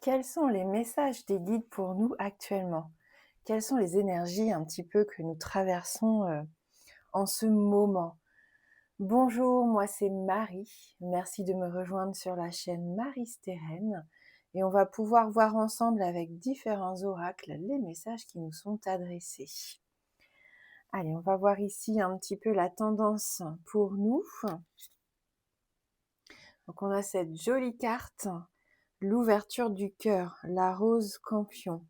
Quels sont les messages des guides pour nous actuellement? Quelles sont les énergies un petit peu que nous traversons, en ce moment? Bonjour, moi c'est Marie. Merci de me rejoindre sur la chaîne Marie Stérène et on va pouvoir voir ensemble avec différents oracles les messages qui nous sont adressés. Allez, on va voir ici un petit peu la tendance pour nous. Donc on a cette jolie carte, l'ouverture du cœur, la rose campion.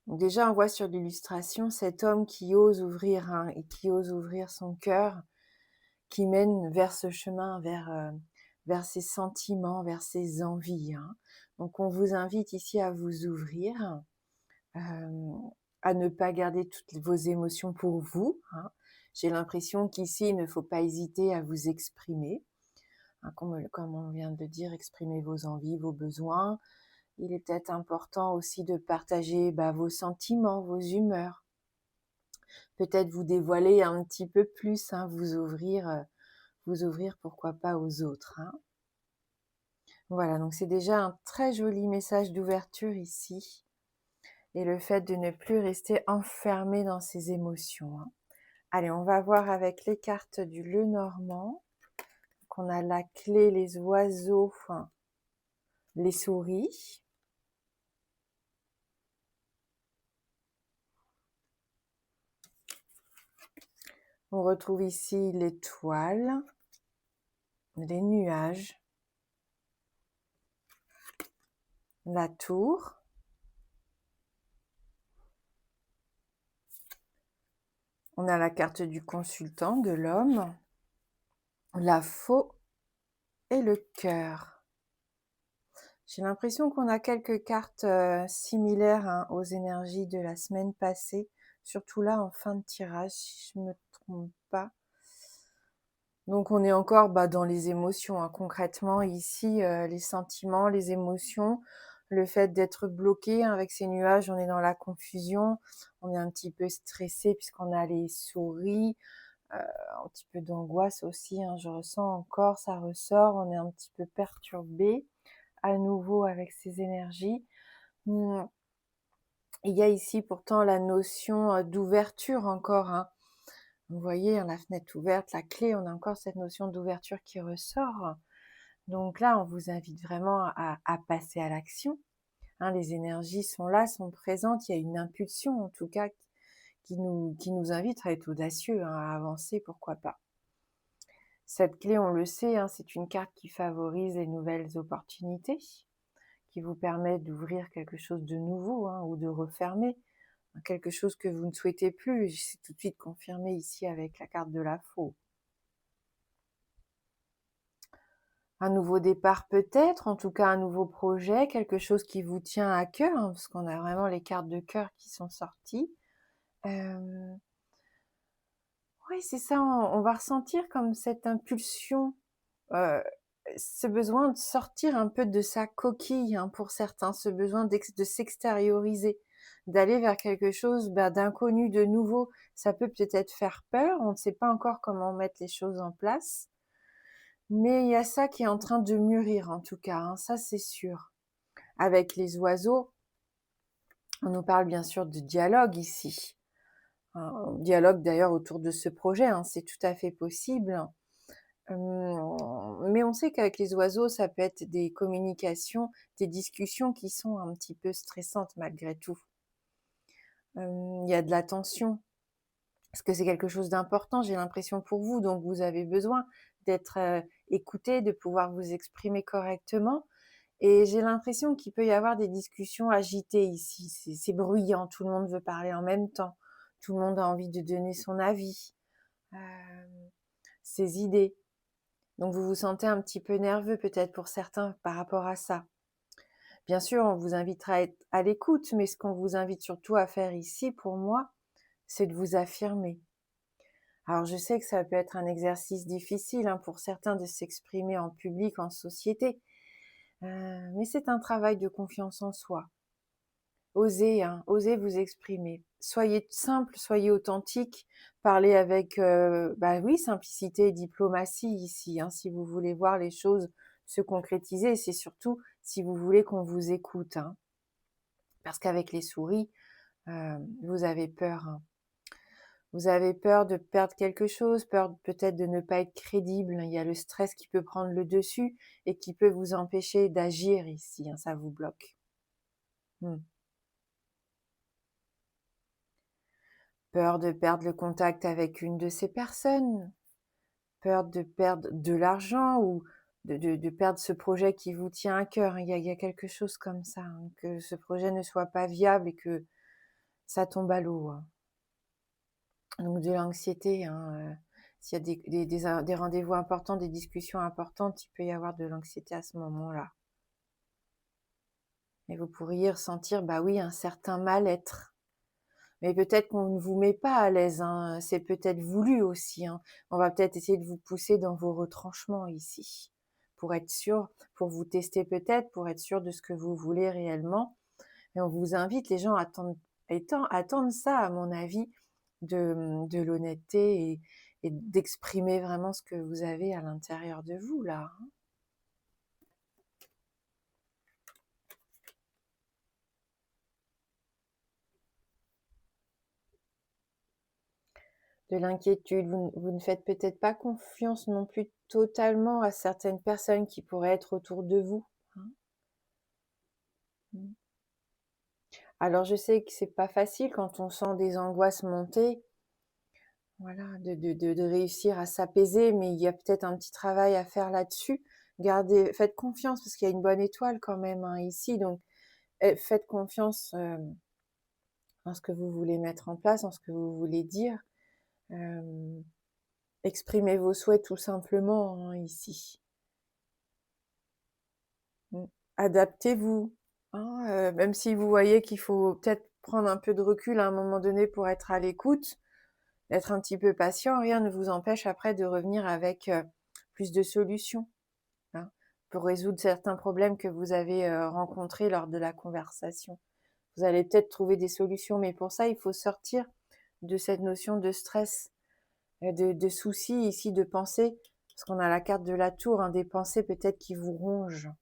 Donc déjà, on voit sur l'illustration cet homme qui ose ouvrir et qui ose ouvrir son cœur, qui mène vers ce chemin, vers ses sentiments, vers ses envies. Donc on vous invite ici à vous ouvrir, euh, à ne pas garder toutes vos émotions pour vous. J'ai l'impression qu'ici, il ne faut pas hésiter à vous exprimer. Comme on vient de le dire, exprimer vos envies, vos besoins. Il est peut-être important aussi de partager vos sentiments, vos humeurs. Peut-être vous dévoiler un petit peu plus, vous ouvrir pourquoi pas aux autres. Voilà, donc c'est déjà un très joli message d'ouverture ici. Et le fait de ne plus rester enfermé dans ses émotions. Allez, on va voir avec les cartes du Lenormand. Donc on a la clé, les oiseaux, les souris. On retrouve ici l'étoile, les nuages, la tour. On a la carte du consultant, de l'homme, la faux et le cœur. J'ai l'impression qu'on a quelques cartes similaires aux énergies de la semaine passée, surtout là en fin de tirage, si je ne me trompe pas. Donc on est encore dans les émotions. Concrètement, ici, les sentiments, les émotions, le fait d'être bloqué avec ces nuages, on est dans la confusion, on est un petit peu stressé puisqu'on a les souris, un petit peu d'angoisse aussi, je ressens encore, ça ressort, on est un petit peu perturbé à nouveau avec ces énergies. Il y a ici pourtant la notion d'ouverture encore. Vous voyez, la fenêtre ouverte, la clé, on a encore cette notion d'ouverture qui ressort. Donc là, on vous invite vraiment à passer à l'action. Les énergies sont là, sont présentes, il y a une impulsion en tout cas qui nous invite à être audacieux, à avancer, pourquoi pas. Cette clé, on le sait, c'est une carte qui favorise les nouvelles opportunités, qui vous permet d'ouvrir quelque chose de nouveau ou de refermer quelque chose que vous ne souhaitez plus. C'est tout de suite confirmé ici avec la carte de la faux. Un nouveau départ peut-être, en tout cas un nouveau projet, quelque chose qui vous tient à cœur, parce qu'on a vraiment les cartes de cœur qui sont sorties. Oui, c'est ça, on va ressentir comme cette impulsion, ce besoin de sortir un peu de sa coquille pour certains, ce besoin de s'extérioriser, d'aller vers quelque chose d'inconnu, de nouveau. Ça peut peut-être faire peur, on ne sait pas encore comment mettre les choses en place, mais il y a ça qui est en train de mûrir en tout cas, ça c'est sûr. Avec les oiseaux, on nous parle bien sûr de dialogue ici. Un dialogue d'ailleurs autour de ce projet, c'est tout à fait possible. Mais on sait qu'avec les oiseaux, ça peut être des communications, des discussions qui sont un petit peu stressantes malgré tout. Il y a de la tension, parce que c'est quelque chose d'important, j'ai l'impression pour vous, donc vous avez besoin d'être écouté, de pouvoir vous exprimer correctement. Et j'ai l'impression qu'il peut y avoir des discussions agitées ici, c'est bruyant, tout le monde veut parler en même temps, tout le monde a envie de donner son avis, ses idées. Donc vous vous sentez un petit peu nerveux peut-être pour certains par rapport à ça. Bien sûr, on vous invitera à être à l'écoute, mais ce qu'on vous invite surtout à faire ici, pour moi, c'est de vous affirmer. Alors je sais que ça peut être un exercice difficile pour certains de s'exprimer en public, en société, mais c'est un travail de confiance en soi. Osez, osez vous exprimer. Soyez simple, soyez authentique, parlez avec, simplicité et diplomatie ici, si vous voulez voir les choses se concrétiser. C'est surtout si vous voulez qu'on vous écoute, hein. Parce qu'avec les souris, vous avez peur, hein. Vous avez peur de perdre quelque chose, peur peut-être de ne pas être crédible. Il y a le stress qui peut prendre le dessus et qui peut vous empêcher d'agir ici, hein, ça vous bloque. Mmh. Peur de perdre le contact avec une de ces personnes, peur de perdre de l'argent ou de perdre ce projet qui vous tient à cœur. Il y a quelque chose comme ça, hein, que ce projet ne soit pas viable et que ça tombe à l'eau, hein. Donc de l'anxiété, hein, s'il y a des rendez-vous importants, des discussions importantes, il peut y avoir de l'anxiété à ce moment-là. Et vous pourriez ressentir, bah oui, un certain mal-être. Mais peut-être qu'on ne vous met pas à l'aise, hein, c'est peut-être voulu aussi, hein. On va peut-être essayer de vous pousser dans vos retranchements ici, pour être sûr, pour vous tester peut-être, pour être sûr de ce que vous voulez réellement. Et on vous invite, les gens attendent ça, à mon avis, de l'honnêteté et d'exprimer vraiment ce que vous avez à l'intérieur de vous, là, hein. De l'inquiétude, vous ne faites peut-être pas confiance non plus totalement à certaines personnes qui pourraient être autour de vous, hein. Mmh. Alors je sais que c'est pas facile quand on sent des angoisses monter, voilà, de réussir à s'apaiser, mais il y a peut-être un petit travail à faire là-dessus. Faites confiance parce qu'il y a une bonne étoile quand même, hein, ici, donc faites confiance, en ce que vous voulez mettre en place, en ce que vous voulez dire. Hem, Exprimez vos souhaits tout simplement, hein, ici. Mmh. Adaptez-vous, hein, même si vous voyez qu'il faut peut-être prendre un peu de recul à un moment donné pour être à l'écoute, être un petit peu patient, rien ne vous empêche après de revenir avec, plus de solutions, hein, pour résoudre certains problèmes que vous avez, rencontrés lors de la conversation. Vous allez peut-être trouver des solutions, mais pour ça, il faut sortir de cette notion de stress, de soucis ici, de pensées, parce qu'on a la carte de la tour, hein, des pensées peut-être qui vous rongent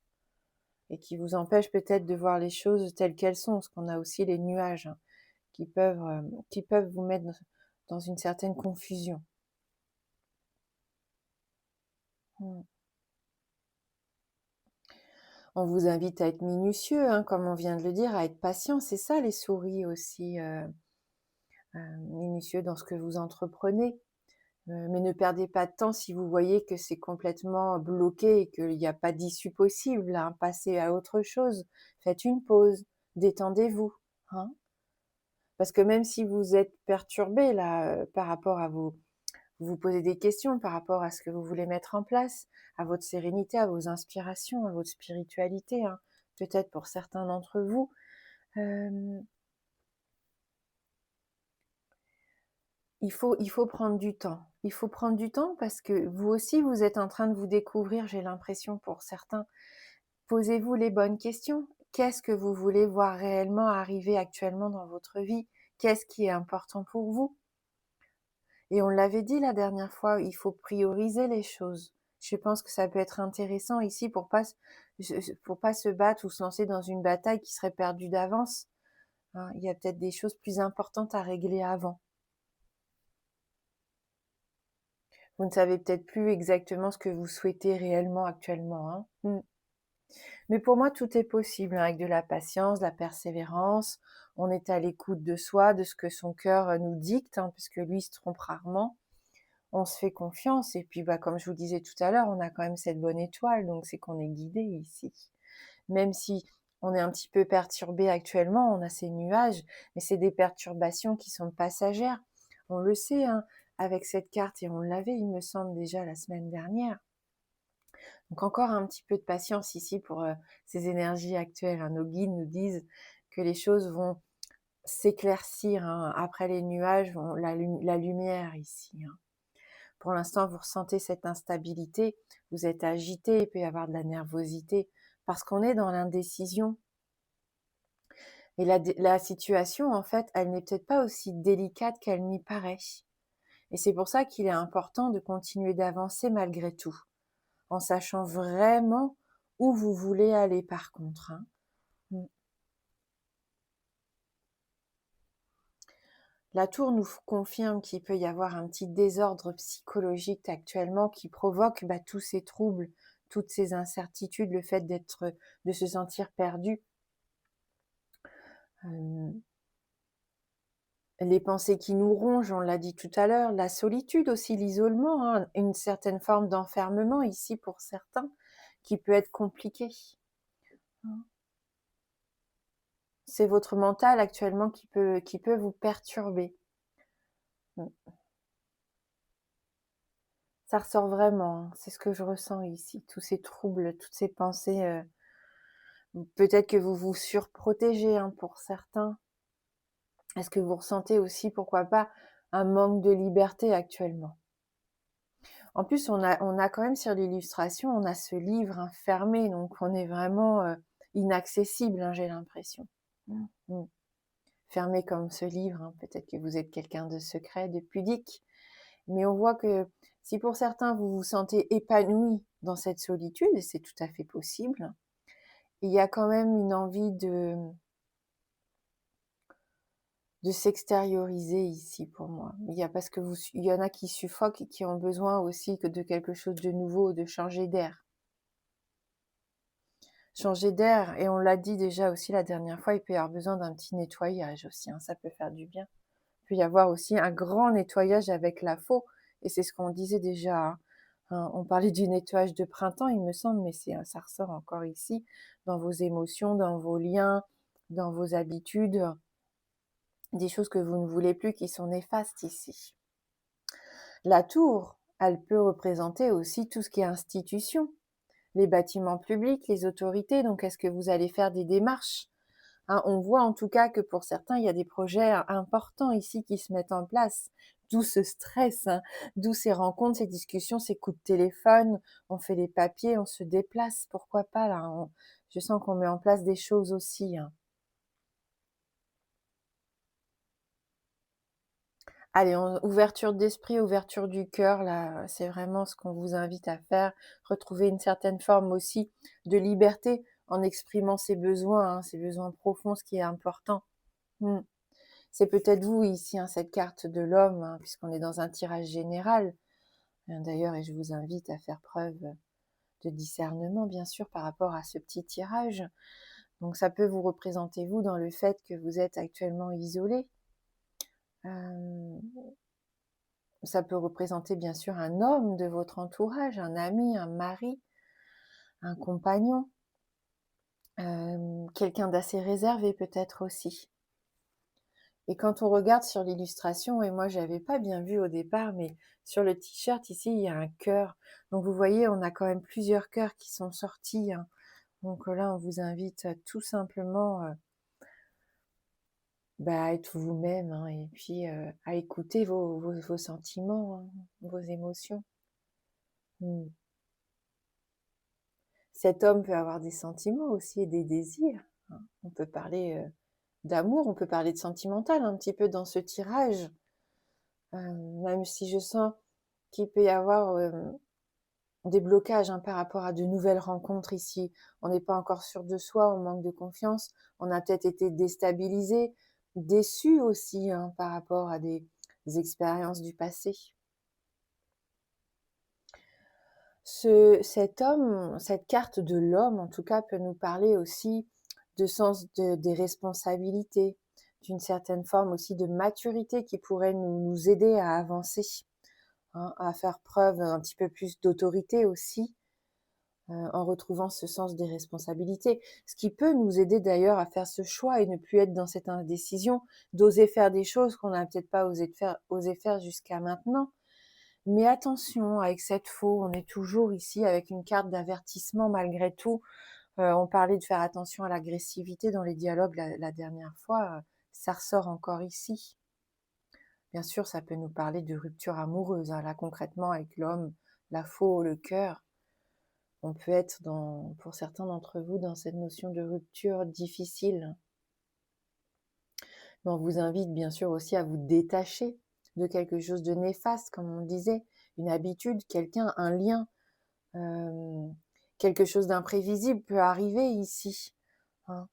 et qui vous empêchent peut-être de voir les choses telles qu'elles sont, parce qu'on a aussi les nuages, hein, qui peuvent vous mettre dans une certaine confusion. Mmh. On vous invite à être minutieux, hein, comme on vient de le dire, à être patient. C'est ça les souris aussi, minutieux dans ce que vous entreprenez. Mais ne perdez pas de temps si vous voyez que c'est complètement bloqué et qu'il n'y a pas d'issue possible, hein. Passez à autre chose. Faites une pause, détendez-vous, hein. Parce que même si vous êtes perturbé là, par rapport à vos vous vous posez des questions par rapport à ce que vous voulez mettre en place, à votre sérénité, à vos inspirations, à votre spiritualité, hein, peut-être pour certains d'entre vous. Hem, il faut prendre du temps. Il faut prendre du temps parce que vous aussi, vous êtes en train de vous découvrir, j'ai l'impression pour certains. Posez-vous les bonnes questions. Qu'est-ce que vous voulez voir réellement arriver actuellement dans votre vie? Qu'est-ce qui est important pour vous? Et on l'avait dit la dernière fois, il faut prioriser les choses. Je pense que ça peut être intéressant ici pour pas se battre ou se lancer dans une bataille qui serait perdue d'avance, hein. Il y a peut-être des choses plus importantes à régler avant. Vous ne savez peut-être plus exactement ce que vous souhaitez réellement actuellement, hein. Mais pour moi, tout est possible, hein, avec de la patience, de la persévérance. On est à l'écoute de soi, de ce que son cœur nous dicte, hein, puisque lui se trompe rarement. On se fait confiance et puis, bah, comme je vous disais tout à l'heure, on a quand même cette bonne étoile, donc c'est qu'on est guidé ici. Même si on est un petit peu perturbé actuellement, on a ces nuages, mais c'est des perturbations qui sont passagères. On le sait, hein, avec cette carte, et on l'avait, il me semble, déjà la semaine dernière. Donc encore un petit peu de patience ici pour ces énergies actuelles, hein. Nos guides nous disent que les choses vont s'éclaircir, hein. Après les nuages, la lumière ici, hein. Pour l'instant, vous ressentez cette instabilité, vous êtes agité, il peut y avoir de la nervosité, parce qu'on est dans l'indécision. Et la situation, en fait, elle n'est peut-être pas aussi délicate qu'elle n'y paraît. Et c'est pour ça qu'il est important de continuer d'avancer malgré tout. en sachant vraiment où vous voulez aller par contre, hein. Mmh. La tour nous confirme qu'il peut y avoir un petit désordre psychologique actuellement qui provoque tous ces troubles, toutes ces incertitudes, le fait de se sentir perdu. Les pensées qui nous rongent, on l'a dit tout à l'heure, la solitude aussi, l'isolement, hein, une certaine forme d'enfermement ici pour certains, qui peut être compliqué. C'est votre mental actuellement qui peut vous perturber. Ça ressort vraiment, hein, c'est ce que je ressens ici, tous ces troubles, toutes ces pensées. Peut-être que vous vous surprotégez, hein, pour certains. Est-ce que vous ressentez aussi, pourquoi pas, un manque de liberté actuellement? En plus, on a quand même sur l'illustration, on a ce livre, hein, fermé, donc on est vraiment inaccessible, hein, j'ai l'impression. Mm. Fermé comme ce livre, hein. Peut-être que vous êtes quelqu'un de secret, de pudique, mais on voit que si pour certains vous vous sentez épanoui dans cette solitude, et c'est tout à fait possible, il y a quand même une envie de s'extérioriser ici pour moi. Parce que il y en a qui suffoquent et qui ont besoin aussi de quelque chose de nouveau, de changer d'air. Changer d'air, et on l'a dit déjà aussi la dernière fois, il peut y avoir besoin d'un petit nettoyage aussi, hein, ça peut faire du bien. Il peut y avoir aussi un grand nettoyage avec la faux, et c'est ce qu'on disait déjà, hein. On parlait du nettoyage de printemps, il me semble, mais ça ressort encore ici, dans vos émotions, dans vos liens, dans vos habitudes, des choses que vous ne voulez plus qui sont néfastes ici. La tour, elle peut représenter aussi tout ce qui est institution, les bâtiments publics, les autorités. Donc, est-ce que vous allez faire des démarches, hein? On voit en tout cas que pour certains, il y a des projets importants ici qui se mettent en place. D'où ce stress, hein, d'où ces rencontres, ces discussions, ces coups de téléphone. On fait les papiers, on se déplace. Pourquoi pas là, je sens qu'on met en place des choses aussi, hein. Allez, ouverture d'esprit, ouverture du cœur, là, c'est vraiment ce qu'on vous invite à faire. Retrouver une certaine forme aussi de liberté en exprimant ses besoins, hein, ses besoins profonds, ce qui est important. Mm. C'est peut-être vous ici, hein, cette carte de l'homme, hein, puisqu'on est dans un tirage général. D'ailleurs, et je vous invite à faire preuve de discernement, bien sûr, par rapport à ce petit tirage. Donc, ça peut vous représenter, vous, dans le fait que vous êtes actuellement isolé. Ça peut représenter bien sûr un homme de votre entourage, un ami, un mari, un compagnon, quelqu'un d'assez réservé peut-être aussi. Et quand on regarde sur l'illustration, et moi je n'avais pas bien vu au départ, mais sur le t-shirt ici il y a un cœur. Donc vous voyez, on a quand même plusieurs cœurs qui sont sortis, hein. Donc là on vous invite tout simplement à être vous-même, hein, et puis à écouter vos sentiments, hein, vos émotions. Mm. Cet homme peut avoir des sentiments aussi et des désirs, hein. On peut parler d'amour, on peut parler de sentimental un petit peu dans ce tirage, même si je sens qu'il peut y avoir des blocages, hein, par rapport à de nouvelles rencontres ici. On n'est pas encore sûr de soi, on manque de confiance, on a peut-être été déstabilisé, déçu aussi, hein, par rapport à des expériences du passé. Cet homme, cette carte de l'homme, en tout cas, peut nous parler aussi de sens des responsabilités, d'une certaine forme aussi de maturité qui pourrait nous aider à avancer, hein, à faire preuve un petit peu plus d'autorité aussi, en retrouvant ce sens des responsabilités. Ce qui peut nous aider d'ailleurs à faire ce choix et ne plus être dans cette indécision, d'oser faire des choses qu'on n'a peut-être pas osé faire jusqu'à maintenant. Mais attention, avec cette faux, on est toujours ici avec une carte d'avertissement malgré tout. On parlait de faire attention à l'agressivité dans les dialogues la dernière fois, ça ressort encore ici. Bien sûr, ça peut nous parler de rupture amoureuse, hein, là concrètement avec l'homme, la faux, le cœur. On peut être, pour certains d'entre vous, dans cette notion de rupture difficile. Mais on vous invite bien sûr aussi à vous détacher de quelque chose de néfaste, comme on disait, une habitude, quelqu'un, un lien, quelque chose d'imprévisible peut arriver ici, hein.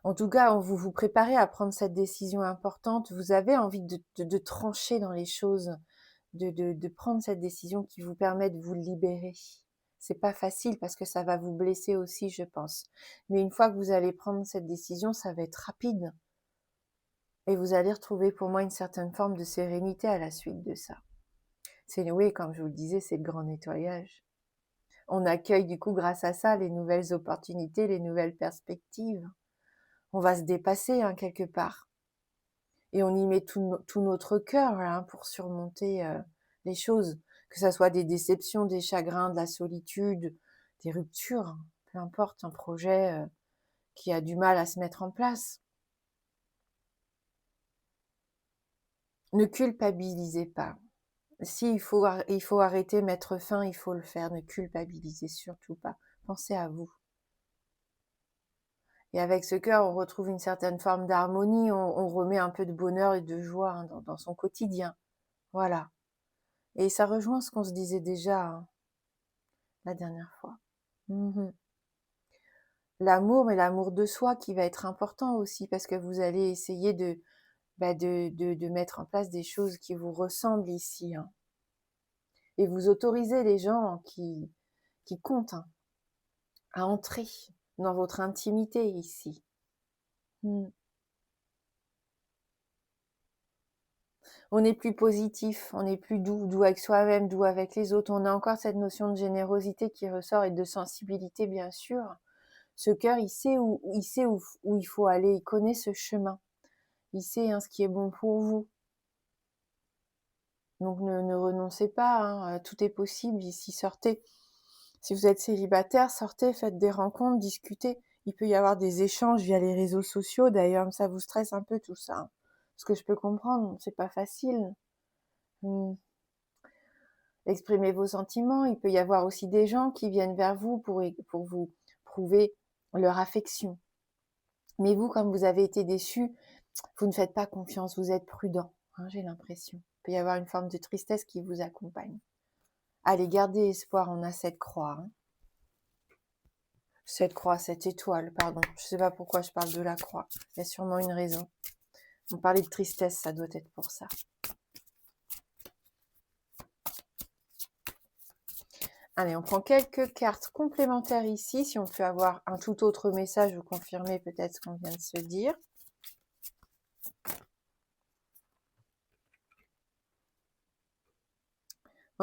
En tout cas, vous vous préparez à prendre cette décision importante. Vous avez envie de trancher dans les choses, de prendre cette décision qui vous permet de vous libérer. C'est pas facile parce que ça va vous blesser aussi, je pense. Mais une fois que vous allez prendre cette décision, ça va être rapide. Et vous allez retrouver pour moi une certaine forme de sérénité à la suite de ça. Oui, comme je vous le disais, c'est le grand nettoyage. On accueille du coup grâce à ça les nouvelles opportunités, les nouvelles perspectives. On va se dépasser hein, quelque part. Et on y met tout notre cœur hein, pour surmonter les choses, que ce soit des déceptions, des chagrins, de la solitude, des ruptures, peu importe, un projet qui a du mal à se mettre en place. Ne culpabilisez pas. Si il faut arrêter, mettre fin, il faut le faire. Ne culpabilisez surtout pas. Pensez à vous. Et avec ce cœur, on retrouve une certaine forme d'harmonie, on remet un peu de bonheur et de joie hein, dans son quotidien. Voilà. Et ça rejoint ce qu'on se disait déjà hein, la dernière fois. L'amour, mais l'amour de soi qui va être important aussi, parce que vous allez essayer de mettre en place des choses qui vous ressemblent ici. Hein. Et vous autorisez les gens qui comptent hein, à entrer dans votre intimité ici. On est plus positif, on est plus doux avec soi-même, doux avec les autres. On a encore cette notion de générosité qui ressort et de sensibilité, bien sûr. Ce cœur, il sait où il faut aller, il connaît ce chemin. Il sait hein, ce qui est bon pour vous. Donc ne renoncez pas, hein, tout est possible ici, sortez. Si vous êtes célibataire, sortez, faites des rencontres, discutez. Il peut y avoir des échanges via les réseaux sociaux, d'ailleurs, ça vous stresse un peu tout ça. Hein. Ce que je peux comprendre, c'est pas facile. Exprimez vos sentiments, il peut y avoir aussi des gens qui viennent vers vous pour vous prouver leur affection. Mais vous, comme vous avez été déçu, vous ne faites pas confiance, vous êtes prudent, hein, j'ai l'impression. Il peut y avoir une forme de tristesse qui vous accompagne. Allez, gardez espoir, on a cette croix. Hein. Cette croix, cette étoile, pardon. Je ne sais pas pourquoi je parle de la croix. Il y a sûrement une raison. On parlait de tristesse, ça doit être pour ça. Allez, on prend quelques cartes complémentaires ici. Si on peut avoir un tout autre message ou confirmer peut-être ce qu'on vient de se dire.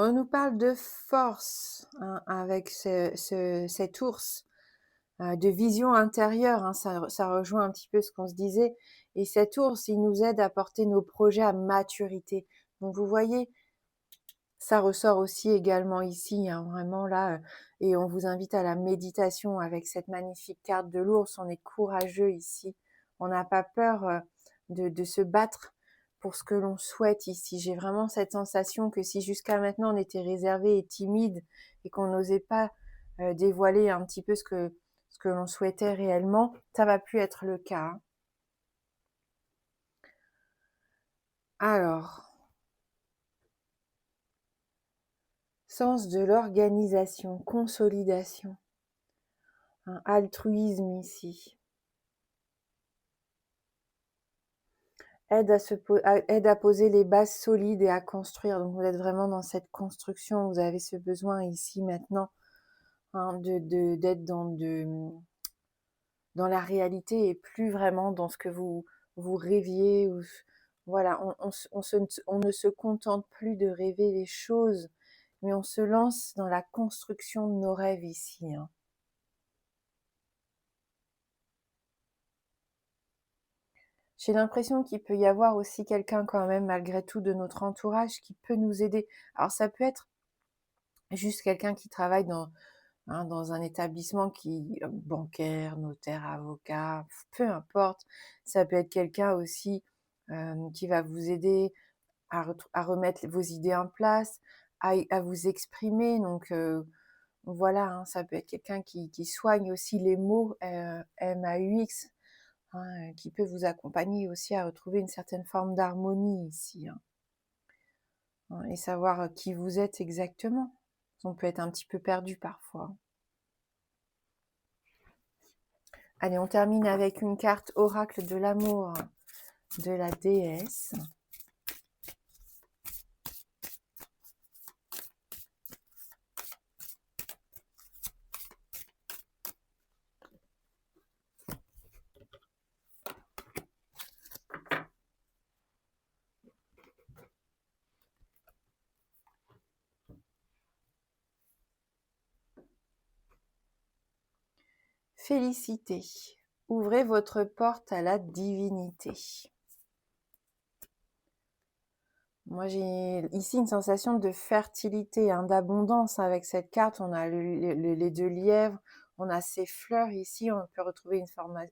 On nous parle de force hein, avec cet ours, de vision intérieure. Hein, ça rejoint un petit peu ce qu'on se disait. Et cet ours, il nous aide à porter nos projets à maturité. Donc vous voyez, ça ressort aussi également ici, hein, vraiment là. Et on vous invite à la méditation avec cette magnifique carte de l'ours. On est courageux ici. On n'a pas peur de se battre pour ce que l'on souhaite ici. J'ai vraiment cette sensation que si jusqu'à maintenant on était réservé et timide et qu'on n'osait pas dévoiler un petit peu ce que l'on souhaitait réellement, ça va plus être le cas. Hein. Alors, sens de l'organisation, consolidation, un altruisme ici. Aide à poser les bases solides et à construire. Donc vous êtes vraiment dans cette construction, vous avez ce besoin ici maintenant hein, d'être dans la réalité et plus vraiment dans ce que vous rêviez. Voilà, on ne se contente plus de rêver les choses, mais on se lance dans la construction de nos rêves ici. Hein. J'ai l'impression qu'il peut y avoir aussi quelqu'un quand même, malgré tout, de notre entourage qui peut nous aider. Alors ça peut être juste quelqu'un qui travaille dans un établissement bancaire, notaire, avocat, peu importe. Ça peut être quelqu'un aussi qui va vous aider à remettre vos idées en place, à vous exprimer. Donc voilà, hein, ça peut être quelqu'un qui soigne aussi les mots MAUX, hein, qui peut vous accompagner aussi à retrouver une certaine forme d'harmonie ici. Hein, et savoir qui vous êtes exactement. On peut être un petit peu perdu parfois. Allez, on termine avec une carte oracle de l'amour de la déesse. Félicité. Ouvrez votre porte à la divinité. Moi, j'ai ici une sensation de fertilité, hein, d'abondance avec cette carte. On a les deux lièvres, on a ces fleurs ici, on peut retrouver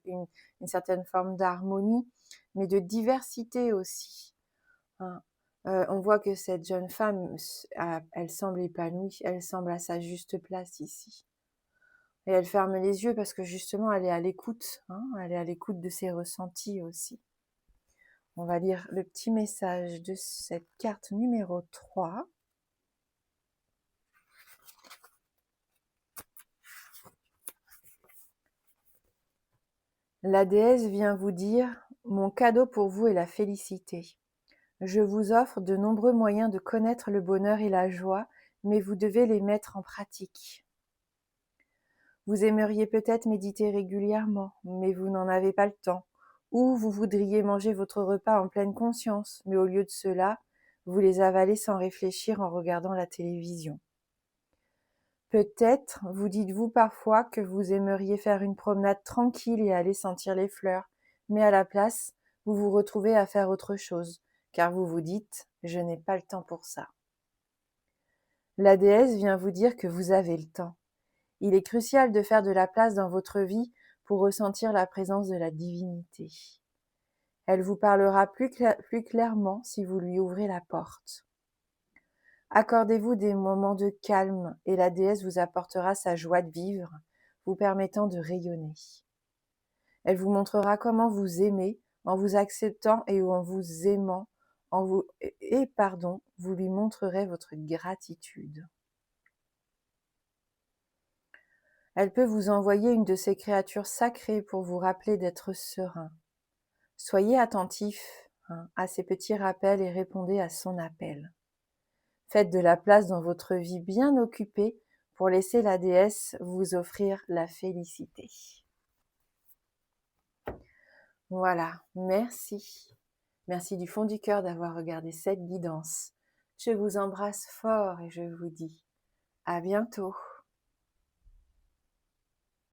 une certaine forme d'harmonie, mais de diversité aussi, hein. On voit que cette jeune femme, elle semble épanouie, elle semble à sa juste place ici. Et elle ferme les yeux parce que justement, elle est à l'écoute, hein, elle est à l'écoute de ses ressentis aussi. On va lire le petit message de cette carte numéro 3. La déesse vient vous dire « Mon cadeau pour vous est la félicité. Je vous offre de nombreux moyens de connaître le bonheur et la joie, mais vous devez les mettre en pratique. Vous aimeriez peut-être méditer régulièrement, mais vous n'en avez pas le temps. Ou vous voudriez manger votre repas en pleine conscience, mais au lieu de cela, vous les avalez sans réfléchir en regardant la télévision. Peut-être vous dites-vous parfois que vous aimeriez faire une promenade tranquille et aller sentir les fleurs, mais à la place, vous vous retrouvez à faire autre chose, car vous vous dites « je n'ai pas le temps pour ça ». La déesse vient vous dire que vous avez le temps. Il est crucial de faire de la place dans votre vie pour ressentir la présence de la divinité. Elle vous parlera plus clairement si vous lui ouvrez la porte. Accordez-vous des moments de calme et la déesse vous apportera sa joie de vivre, vous permettant de rayonner. Elle vous montrera comment vous aimer en vous acceptant et en vous aimant, vous lui montrerez votre gratitude. Elle peut vous envoyer une de ces créatures sacrées pour vous rappeler d'être serein. Soyez attentif, à ces petits rappels et répondez à son appel. Faites de la place dans votre vie bien occupée pour laisser la déesse vous offrir la félicité. Voilà, merci. Merci du fond du cœur d'avoir regardé cette guidance. Je vous embrasse fort et je vous dis à bientôt.